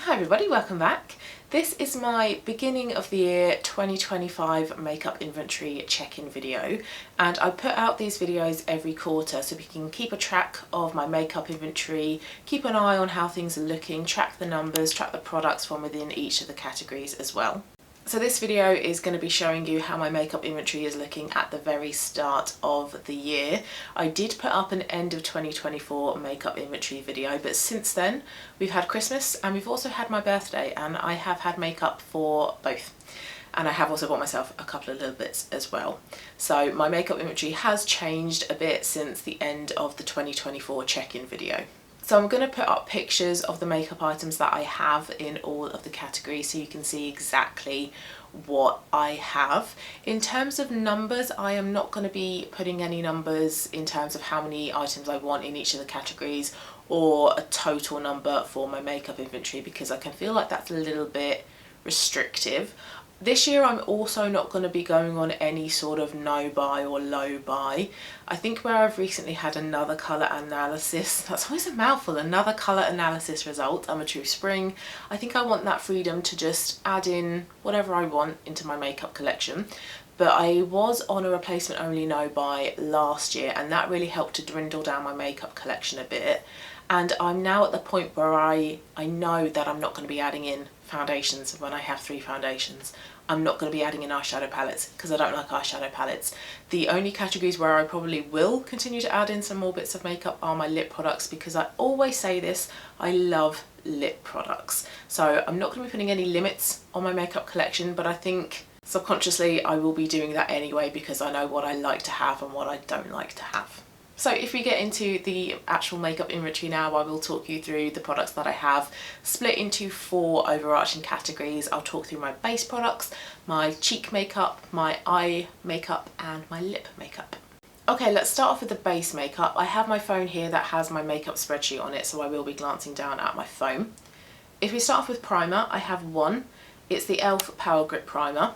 Hi everybody, welcome back. This is my beginning of the year 2025 makeup inventory check-in video, and I put out these videos every quarter so we can keep a track of my makeup inventory, keep an eye on how things are looking, track the numbers, track the products from within each of the categories as well. So this video is going to be showing you how my makeup inventory is looking at the very start of the year. I did put up an end of 2024 makeup inventory video, but since then we've had Christmas and we've also had my birthday, and I have had makeup for both. And I have also bought myself a couple of little bits as well. So my makeup inventory has changed a bit since the end of the 2024 check-in video. So I'm going to put up pictures of the makeup items that I have in all of the categories so you can see exactly what I have. In terms of numbers, I am not going to be putting any numbers in terms of how many items I want in each of the categories or a total number for my makeup inventory, because I can feel like that's a little bit restrictive. This year I'm also not going to be going on any sort of no buy or low buy. I think where I've recently had another colour analysis, that's always a mouthful, another colour analysis result, I'm a true spring. I think I want that freedom to just add in whatever I want into my makeup collection. But I was on a replacement only no buy last year, and that really helped to dwindle down my makeup collection a bit. And I'm now at the point where I know that I'm not going to be adding in foundations when I have 3 foundations. I'm not going to be adding in eyeshadow palettes because I don't like eyeshadow palettes. The only categories where I probably will continue to add in some more bits of makeup are my lip products, because I always say this, I love lip products. So I'm not going to be putting any limits on my makeup collection, but I think subconsciously I will be doing that anyway because I know what I like to have and what I don't like to have. So if we get into the actual makeup inventory now, I will talk you through the products that I have split into 4 overarching categories. I'll talk through my base products, my cheek makeup, my eye makeup and my lip makeup. Okay, let's start off with the base makeup. I have my phone here that has my makeup spreadsheet on it, so I will be glancing down at my phone. If we start off with primer, I have one. It's the e.l.f. Power Grip Primer.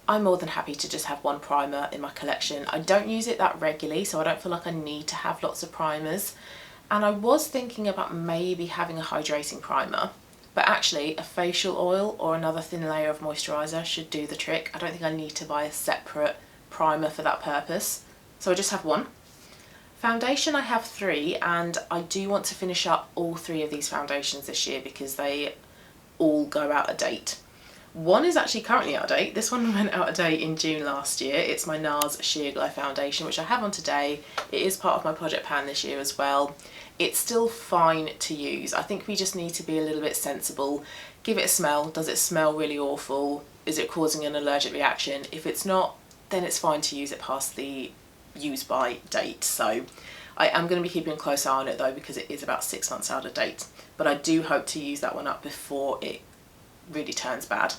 I'm more than happy to just have one primer in my collection. I don't use it that regularly, so I don't feel like I need to have lots of primers. And I was thinking about maybe having a hydrating primer, but actually a facial oil or another thin layer of moisturiser should do the trick. I don't think I need to buy a separate primer for that purpose. So I just have one. Foundation, I have 3, and I do want to finish up all 3 of these foundations this year because they all go out of date. One is actually currently out of date. This one went out of date in June last year. It's my NARS Sheer Glow foundation, which I have on today. It is part of my project pan this year as well. It's still fine to use. I think we just need to be a little bit sensible. Give it a smell. Does it smell really awful? Is it causing an allergic reaction? If it's not, then it's fine to use it past the use by date. So I am going to be keeping a close eye on it though, because it is about 6 months out of date. But I do hope to use that one up before it really turns bad.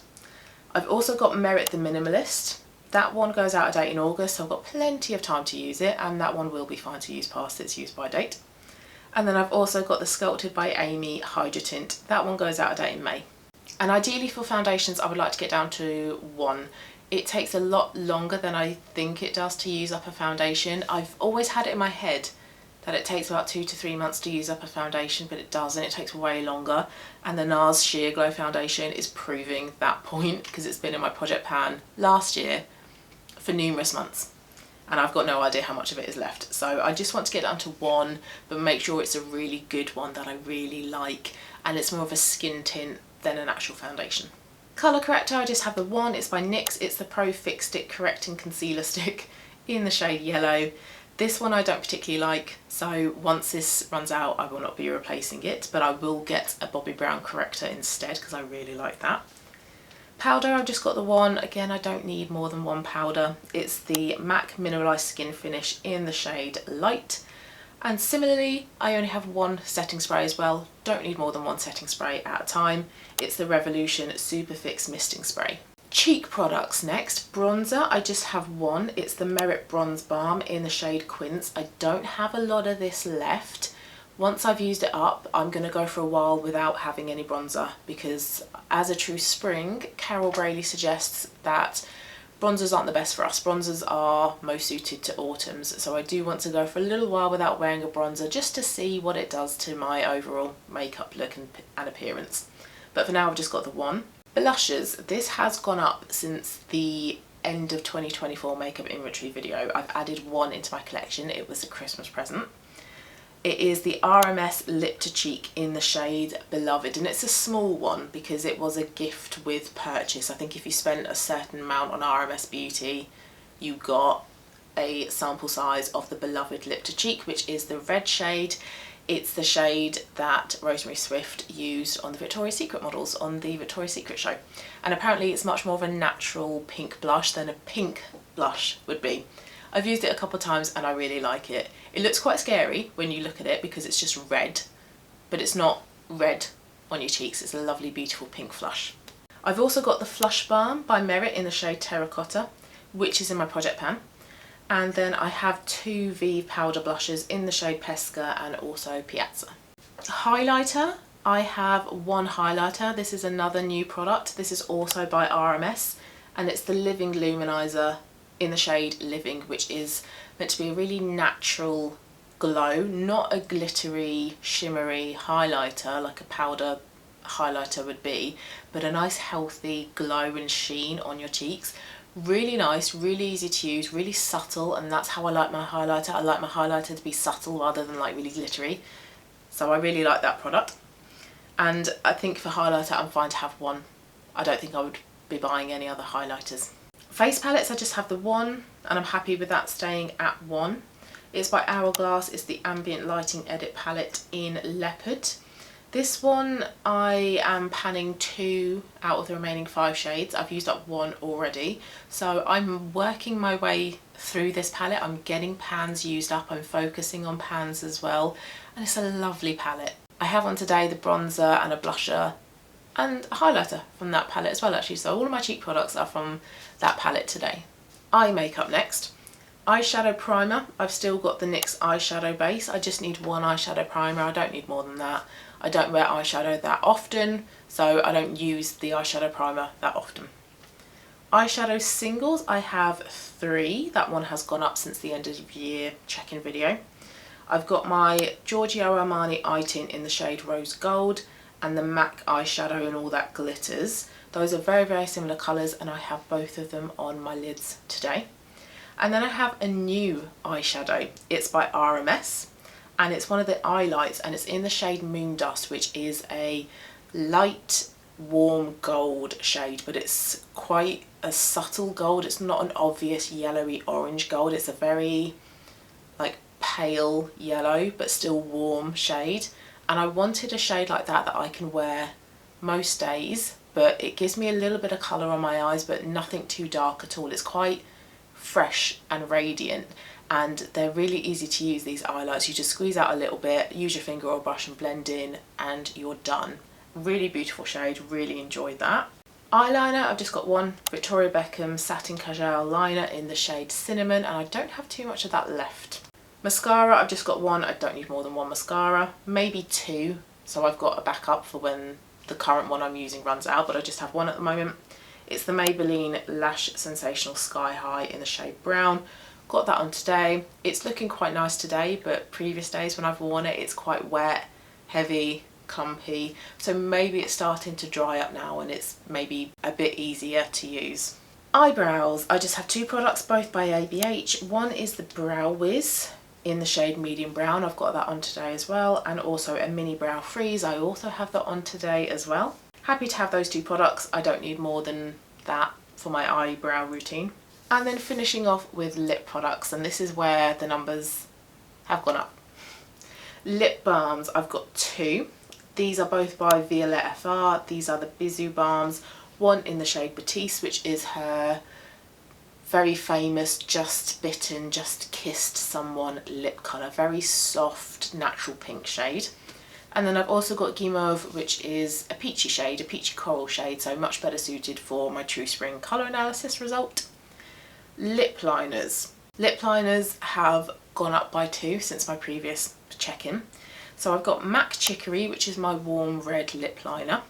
I've also got Merit the Minimalist. That one goes out of date in August, so I've got plenty of time to use it, and that one will be fine to use past its use by date. And then I've also got the Sculpted by Amy Hydra Tint. That one goes out of date in May. And ideally for foundations, I would like to get down to 1. It takes a lot longer than I think it does to use up a foundation. I've always had it in my head that it takes about 2 to 3 months to use up a foundation, but it doesn't. It takes way longer. And the NARS Sheer Glow foundation is proving that point, because it's been in my project pan last year for numerous months. And I've got no idea how much of it is left. So I just want to get down to 1, but make sure it's a really good one that I really like. And it's more of a skin tint than an actual foundation. Colour corrector, I just have the one. It's by NYX. It's the Pro Fix Stick Correcting Concealer Stick in the shade Yellow. This one I don't particularly like, so once this runs out I will not be replacing it, but I will get a Bobbi Brown corrector instead because I really like that. Powder, I've just got the one. Again, I don't need more than 1 powder. It's the MAC Mineralized Skin Finish in the shade Light. And similarly, I only have 1 setting spray as well. Don't need more than 1 setting spray at a time. It's the Revolution Super Fix Misting Spray. Cheek products next. Bronzer, I just have 1. It's the Merit Bronze Balm in the shade Quince. I don't have a lot of this left. Once I've used it up, I'm going to go for a while without having any bronzer, because as a true spring, Carol Brayley suggests that bronzers aren't the best for us. Bronzers are most suited to autumns, so I do want to go for a little while without wearing a bronzer just to see what it does to my overall makeup look and appearance. but for now I've just got the one. Blushes, this has gone up since the end of 2024 makeup inventory video. I've added one into my collection. It was a Christmas present. It is the RMS Lip to Cheek in the shade Beloved, and it's a small one because it was a gift with purchase. I think if you spent a certain amount on RMS Beauty, you got a sample size of the Beloved Lip to Cheek, which is the red shade. It's the shade that Rosemary Swift used on the Victoria's Secret models on the Victoria's Secret show. And apparently it's much more of a natural pink blush than a pink blush would be. I've used it a couple of times and I really like it. It looks quite scary when you look at it because it's just red, but it's not red on your cheeks. It's a lovely, beautiful pink flush. I've also got the Flush Balm by Merit in the shade Terracotta, which is in my project pan. And then I have two V powder blushes in the shade Pesca and also Piazza. Highlighter, I have one highlighter. This is another new product. This is also by RMS and it's the Living Luminizer in the shade Living, which is meant to be a really natural glow, not a glittery, shimmery highlighter like a powder highlighter would be, but a nice healthy glow and sheen on your cheeks. Really nice, really easy to use, really subtle, and that's how I like my highlighter. I like my highlighter to be subtle rather than like really glittery. So I really like that product. And I think for highlighter I'm fine to have one. I don't think I would be buying any other highlighters. Face palettes, I just have the one and I'm happy with that staying at one. It's by Hourglass. It's the Ambient Lighting Edit palette in Leopard. This one I am panning 2 out of the remaining 5 shades. I've used up one already. So I'm working my way through this palette. I'm getting pans used up. I'm focusing on pans as well. And it's a lovely palette. I have on today the bronzer and a blusher and a highlighter from that palette as well actually. So all of my cheek products are from that palette today. Eye makeup next. Eyeshadow primer. I've still got the NYX eyeshadow base. I just need one eyeshadow primer. I don't need more than that. I don't wear eyeshadow that often, so I don't use the eyeshadow primer that often. Eyeshadow singles, I have 3. That one has gone up since the end of the year check-in video. I've got my Giorgio Armani eye tint in the shade Rose Gold and the MAC eyeshadow and all that glitters. Those are very, very similar colours and I have both of them on my lids today. And then I have a new eyeshadow. It's by RMS and it's one of the eye lights and it's in the shade Moon Dust, which is a light warm gold shade, but it's quite a subtle gold. It's not an obvious yellowy orange gold. It's a very like pale yellow but still warm shade, and I wanted a shade like that that I can wear most days, but it gives me a little bit of colour on my eyes but nothing too dark at all. It's quite fresh and radiant and they're really easy to use, these eye lights. You just squeeze out a little bit, use your finger or brush and blend in and you're done. Really beautiful shade, really enjoyed that. Eyeliner, I've just got one Victoria Beckham Satin Kajal liner in the shade Cinnamon and I don't have too much of that left. Mascara, I've just got one. I don't need more than one mascara, maybe 2, so I've got a backup for when the current one I'm using runs out, but I just have one at the moment. It's the Maybelline Lash Sensational Sky High in the shade Brown. Got that on today. It's looking quite nice today, but previous days when I've worn it, it's quite wet, heavy, clumpy, so maybe it's starting to dry up now and it's maybe a bit easier to use. Eyebrows, I just have 2 products, both by ABH. One is the Brow Wiz in the shade Medium Brown. I've got that on today as well, and also a Mini Brow Freeze. I also have that on today as well. Happy to have those 2 products. I don't need more than that for my eyebrow routine. And then finishing off with lip products, and this is where the numbers have gone up. Lip balms, I've got 2. These are both by Violette FR. These are the Bisou balms. One in the shade Batiste, which is her very famous Just Bitten, Just Kissed Someone lip colour. Very soft, natural pink shade. And then I've also got Guimauve, which is a peachy shade, a peachy coral shade, so much better suited for my True Spring colour analysis result. Lip liners. Lip liners have gone up by 2 since my previous check-in. So I've got MAC Chicory, which is my warm red lip liner.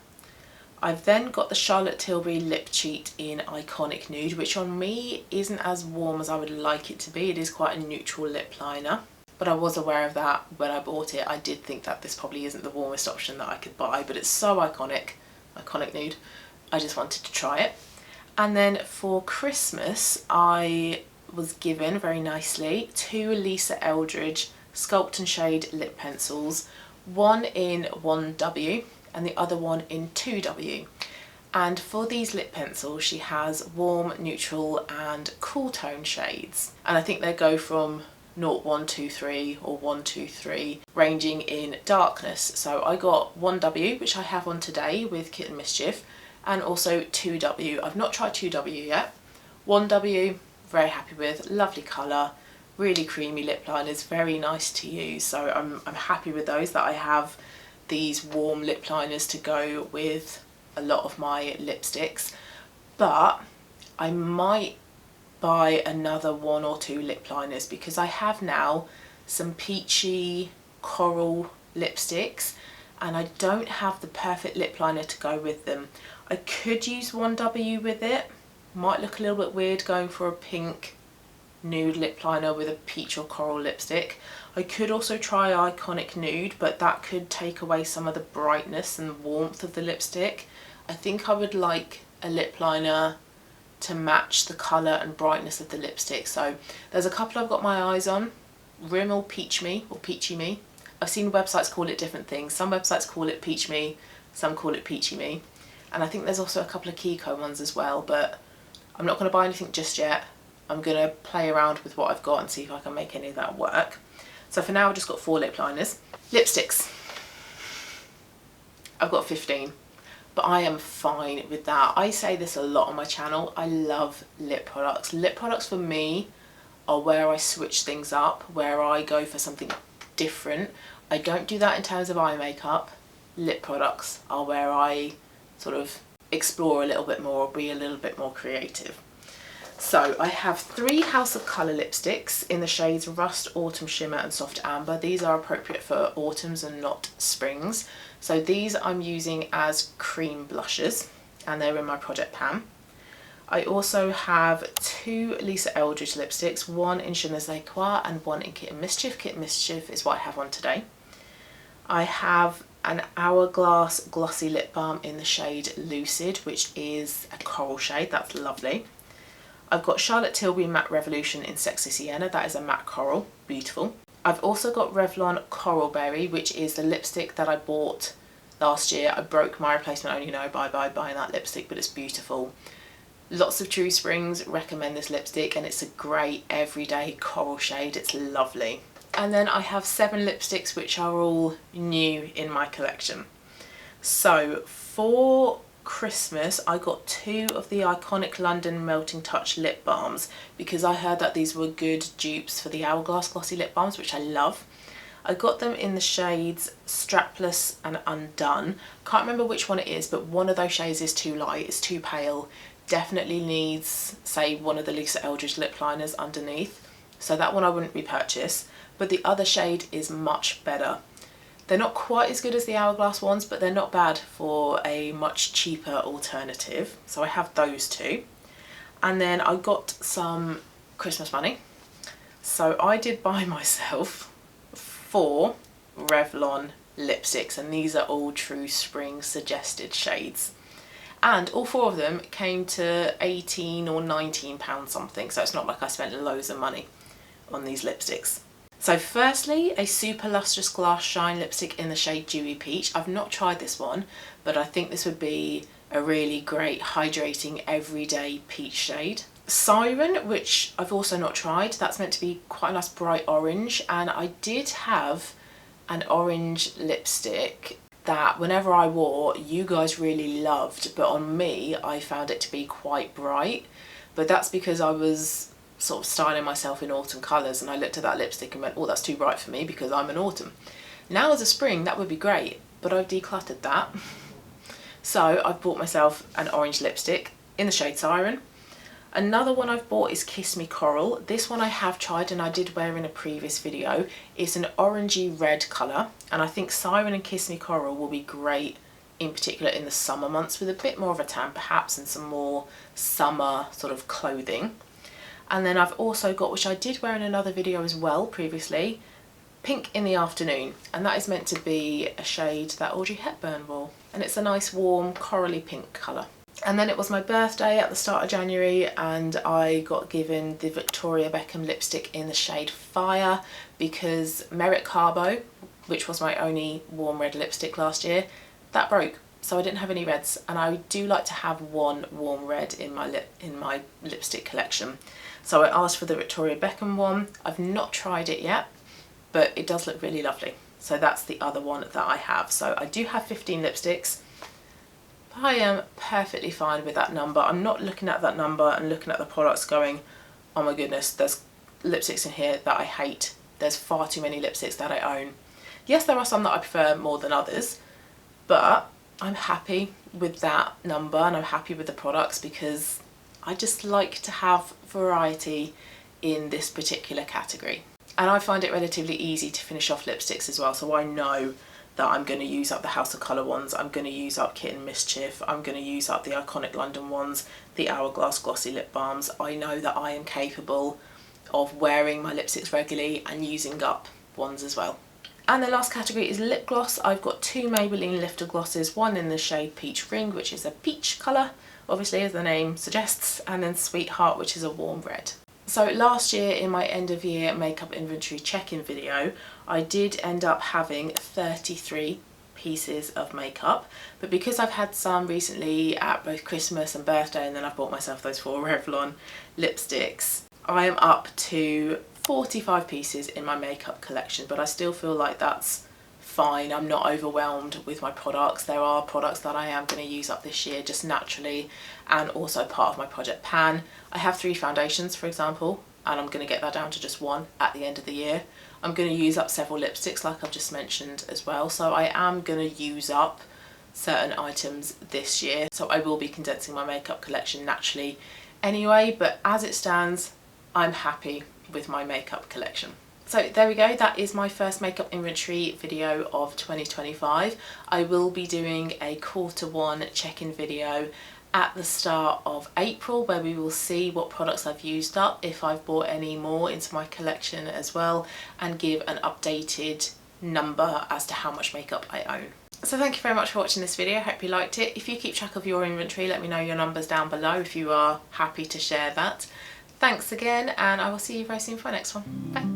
I've then got the Charlotte Tilbury Lip Cheat in Iconic Nude, which on me isn't as warm as I would like it to be. It is quite a neutral lip liner, but I was aware of that when I bought it. I did think that this probably isn't the warmest option that I could buy, but it's so iconic, Iconic Nude. I just wanted to try it. And then for Christmas, I was given, very nicely, 2 Lisa Eldridge Sculpt and Shade lip pencils, one in 1W and the other one in 2W. And for these lip pencils, she has warm, neutral and cool tone shades. And I think they go from 0123 or 123, ranging in darkness. So I got 1W, which I have on today with Kitten Mischief, and also 2W. I've not tried 2W yet. 1W, very happy with, lovely colour, really creamy lip liners, very nice to use. So I'm happy with those, that I have these warm lip liners to go with a lot of my lipsticks. But I might buy another 1 or 2 lip liners, because I have now some peachy coral lipsticks and I don't have the perfect lip liner to go with them. I could use 1W with it, might look a little bit weird going for a pink nude lip liner with a peach or coral lipstick. I could also try Iconic Nude, but that could take away some of the brightness and warmth of the lipstick. I think I would like a lip liner to match the colour and brightness of the lipstick. So there's a couple I've got my eyes on. Rimmel Peach Me or Peachy Me. I've seen websites call it different things. Some websites call it Peach Me, some call it Peachy Me. And I think there's also a couple of Kiko ones as well, but I'm not going to buy anything just yet. I'm going to play around with what I've got and see if I can make any of that work. So for now I've just got 4 lip liners. Lipsticks. I've got 15. But I am fine with that. I say this a lot on my channel. I love lip products. Lip products for me are where I switch things up, where I go for something different. I don't do that in terms of eye makeup. Lip products are where I sort of explore a little bit more, or be a little bit more creative. So I have 3 House of Colour lipsticks in the shades Rust, Autumn Shimmer and Soft Amber. These are appropriate for autumns and not springs. So these I'm using as cream blushes and they're in my project pan. I also have 2 Lisa Eldridge lipsticks, one in Je ne sais quoi and one in Kitten Mischief. Kitten Mischief is what I have on today. I have an Hourglass glossy lip balm in the shade Lucid, which is a coral shade. That's lovely. I've got Charlotte Tilbury Matte Revolution in Sexy Sienna. That is a matte coral, beautiful. I've also got Revlon Coral Berry, which is the lipstick that I bought last year. I broke my replacement only no by buying that lipstick, but it's beautiful. Lots of True Springs recommend this lipstick and it's a great everyday coral shade. It's lovely. And then I have 7 lipsticks which are all new in my collection. So for Christmas I got 2 of the Iconic London Melting Touch lip balms because I heard that these were good dupes for the Hourglass glossy lip balms, which I love. I got them in the shades Strapless and Undone. Can't remember which one it is, but one of those shades is too light, it's too pale. Definitely needs, say, one of the Lisa Eldridge lip liners underneath. So that one I wouldn't repurchase, but the other shade is much better. They're not quite as good as the Hourglass ones, but they're not bad for a much cheaper alternative. So I have those 2. And then I got some Christmas money. So I did buy myself 4 Revlon lipsticks, and these are all True Spring suggested shades. And all 4 of them came to £18 or £19 something, so it's not like I spent loads of money on these lipsticks. So firstly, a Super Lustrous Glass Shine lipstick in the shade Dewy Peach. I've not tried this one, but I think this would be a really great hydrating everyday peach shade. Siren, which I've also not tried, that's meant to be quite a nice bright orange, and I did have an orange lipstick that whenever I wore you guys really loved, but on me I found it to be quite bright. But that's because I was sort of styling myself in autumn colours and I looked at that lipstick and went, oh, that's too bright for me because I'm an autumn. Now as a spring that would be great, but I've decluttered that. So I've bought myself an orange lipstick in the shade Siren. Another one I've bought is Kiss Me Coral. This one I have tried and I did wear in a previous video. It's an orangey red colour, and I think Siren and Kiss Me Coral will be great in particular in the summer months with a bit more of a tan perhaps and some more summer sort of clothing. And then I've also got, which I did wear in another video as well previously, Pink in the Afternoon, and that is meant to be a shade that Audrey Hepburn wore, and it's a nice warm corally pink colour. And then it was my birthday at the start of January, and I got given the Victoria Beckham lipstick in the shade Fire because Merit Carbo, which was my only warm red lipstick last year, that broke, so I didn't have any reds, and I do like to have one warm red in my lipstick collection. So I asked for the Victoria Beckham one. I've not tried it yet, but it does look really lovely. So that's the other one that I have. So I do have 15 lipsticks. I am perfectly fine with that number. I'm not looking at that number and looking at the products going, oh my goodness, there's lipsticks in here that I hate. There's far too many lipsticks that I own. Yes, there are some that I prefer more than others, but I'm happy with that number and I'm happy with the products because I just like to have variety in this particular category. And I find it relatively easy to finish off lipsticks as well, so I know that I'm going to use up the House of Colour ones, I'm going to use up Kitten Mischief, I'm going to use up the Iconic London ones, the Hourglass Glossy Lip Balms. I know that I am capable of wearing my lipsticks regularly and using up ones as well. And the last category is lip gloss. I've got two Maybelline Lifter glosses, one in the shade Peach Ring, which is a peach colour, obviously as the name suggests, and then Sweetheart, which is a warm red. So last year in my end of year makeup inventory check-in video, I did end up having 33 pieces of makeup, but because I've had some recently at both Christmas and birthday, and then I've bought myself those 4 Revlon lipsticks, I am up to 45 pieces in my makeup collection, but I still feel like that's fine. I'm not overwhelmed with my products. There are products that I am going to use up this year just naturally, and also part of my project pan. I have 3 foundations, for example, and I'm going to get that down to just 1 at the end of the year. I'm going to use up several lipsticks like I've just mentioned as well, so I am going to use up certain items this year, so I will be condensing my makeup collection naturally anyway, but as it stands, I'm happy with my makeup collection. So there we go, that is my first makeup inventory video of 2025. I will be doing a Q1 check-in video at the start of April where we will see what products I've used up, if I've bought any more into my collection as well, and give an updated number as to how much makeup I own. So thank you very much for watching this video, I hope you liked it. If you keep track of your inventory, let me know your numbers down below if you are happy to share that. Thanks again, and I will see you very soon for my next one. Bye.